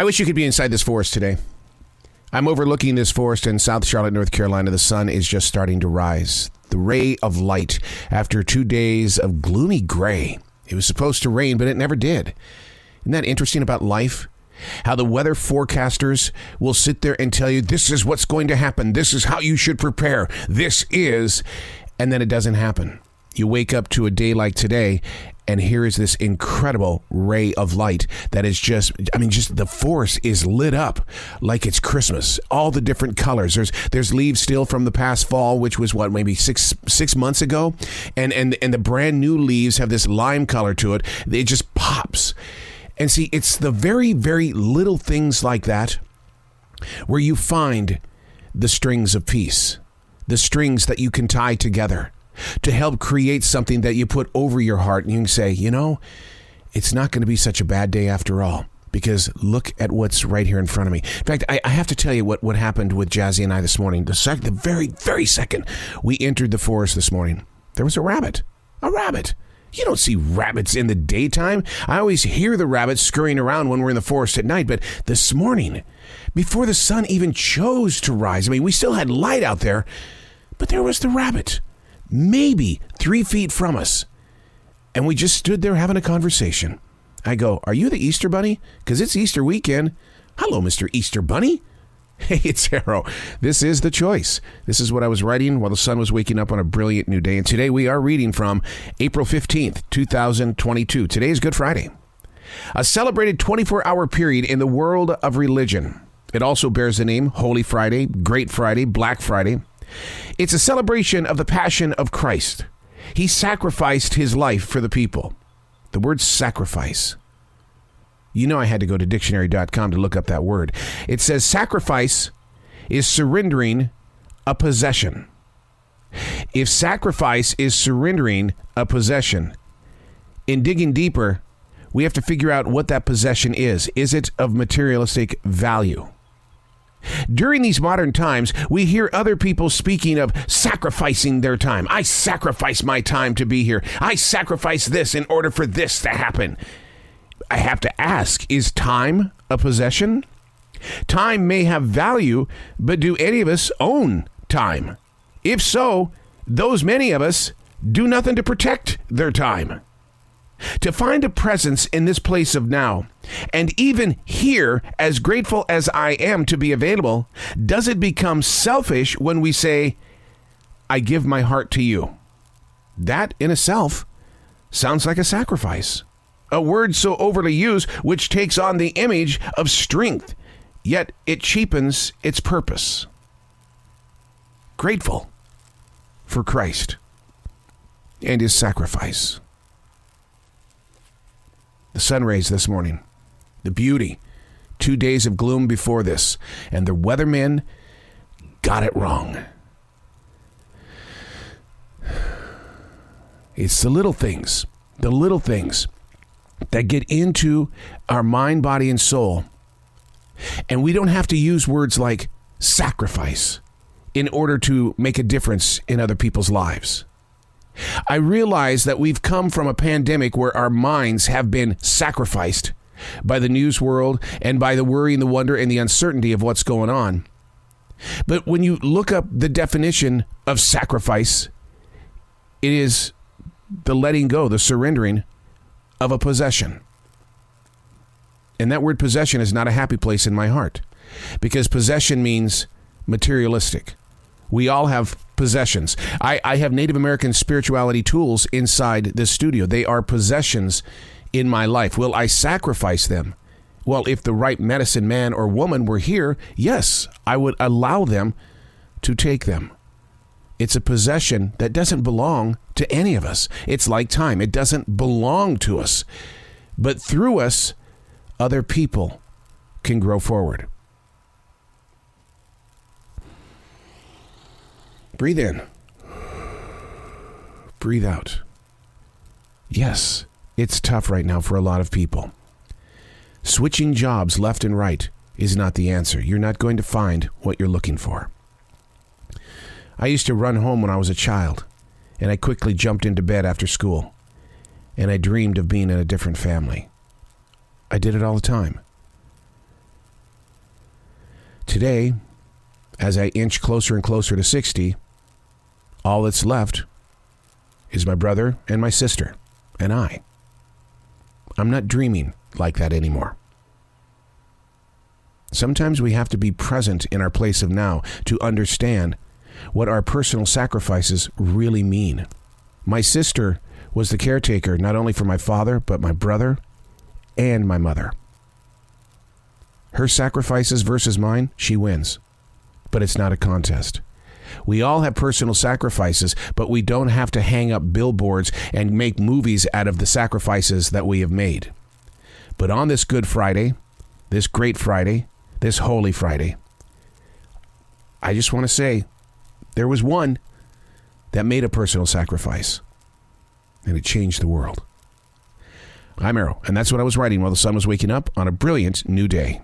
I wish you could be inside this forest today. I'm overlooking this forest in South Charlotte, North Carolina. The sun is just starting to rise. The ray of light after 2 days of gloomy gray. It was supposed to rain, but it never did. Isn't that interesting about life? How the weather forecasters will sit there and tell you, this is what's going to happen. This is how you should prepare. This is, and then it doesn't happen. You wake up to a day like today, and here is this incredible ray of light that is just the forest is lit up like it's Christmas. All the different colors. There's leaves still from the past fall, which was maybe six months ago, and the brand new leaves have this lime color to it. It just pops. And see, it's the very, very little things like that where you find the strings of peace, the strings that you can tie together to help create something that you put over your heart, and you can say, it's not going to be such a bad day after all, because look at what's right here in front of me. In fact, I have to tell you what happened with Jazzy and I this morning. The very, very second we entered the forest this morning, there was a rabbit. A rabbit. You don't see rabbits in the daytime. I always hear the rabbits scurrying around when we're in the forest at night, but this morning, before the sun even chose to rise, we still had light out there, but there was the rabbit. Maybe 3 feet from us. And we just stood there having a conversation. I go, are you the Easter Bunny? Because it's Easter weekend. Hello, Mr. Easter Bunny. Hey, it's Arrow. This is The Choice. This is what I was writing while the sun was waking up on a brilliant new day. And today we are reading from April 15th, 2022. Today is Good Friday. A celebrated 24-hour period in the world of religion. It also bears the name Holy Friday, Great Friday, Black Friday. It's a celebration of the passion of Christ. He sacrificed his life for the people. The word sacrifice. I had to go to dictionary.com to look up that word. It says sacrifice is surrendering a possession. If sacrifice is surrendering a possession, in digging deeper, we have to figure out what that possession is. Is it of materialistic value? During these modern times, we hear other people speaking of sacrificing their time. I sacrifice my time to be here. I sacrifice this in order for this to happen. I have to ask, is time a possession? Time may have value, but do any of us own time? If so, those many of us do nothing to protect their time. To find a presence in this place of now, and even here, as grateful as I am to be available, does it become selfish when we say, I give my heart to you? That in itself sounds like a sacrifice. A word so overly used, which takes on the image of strength, yet it cheapens its purpose. Grateful for Christ and his sacrifice. The sun rays this morning, the beauty, 2 days of gloom before this, and the weathermen got it wrong. It's the little things that get into our mind, body, and soul. And we don't have to use words like sacrifice in order to make a difference in other people's lives. I realize that we've come from a pandemic where our minds have been sacrificed by the news world and by the worry and the wonder and the uncertainty of what's going on. But when you look up the definition of sacrifice, it is the letting go, the surrendering of a possession. And that word possession is not a happy place in my heart, because possession means materialistic. We all have possessions. I have Native American spirituality tools inside this studio. They are possessions in my life. Will I sacrifice them? Well, if the right medicine man or woman were here, yes, I would allow them to take them. It's a possession that doesn't belong to any of us. It's like time. It doesn't belong to us. But through us, other people can grow forward. Breathe in. Breathe out. Yes, it's tough right now for a lot of people. Switching jobs left and right is not the answer. You're not going to find what you're looking for. I used to run home when I was a child, and I quickly jumped into bed after school, and I dreamed of being in a different family. I did it all the time. Today, as I inch closer and closer to 60, all that's left is my brother and my sister and I. I'm not dreaming like that anymore. Sometimes we have to be present in our place of now to understand what our personal sacrifices really mean. My sister was the caretaker not only for my father, but my brother and my mother. Her sacrifices versus mine, she wins. But it's not a contest. We all have personal sacrifices, but we don't have to hang up billboards and make movies out of the sacrifices that we have made. But on this Good Friday, this Great Friday, this Holy Friday, I just want to say there was one that made a personal sacrifice, and it changed the world. I'm Arrow, and that's what I was writing while the sun was waking up on a brilliant new day.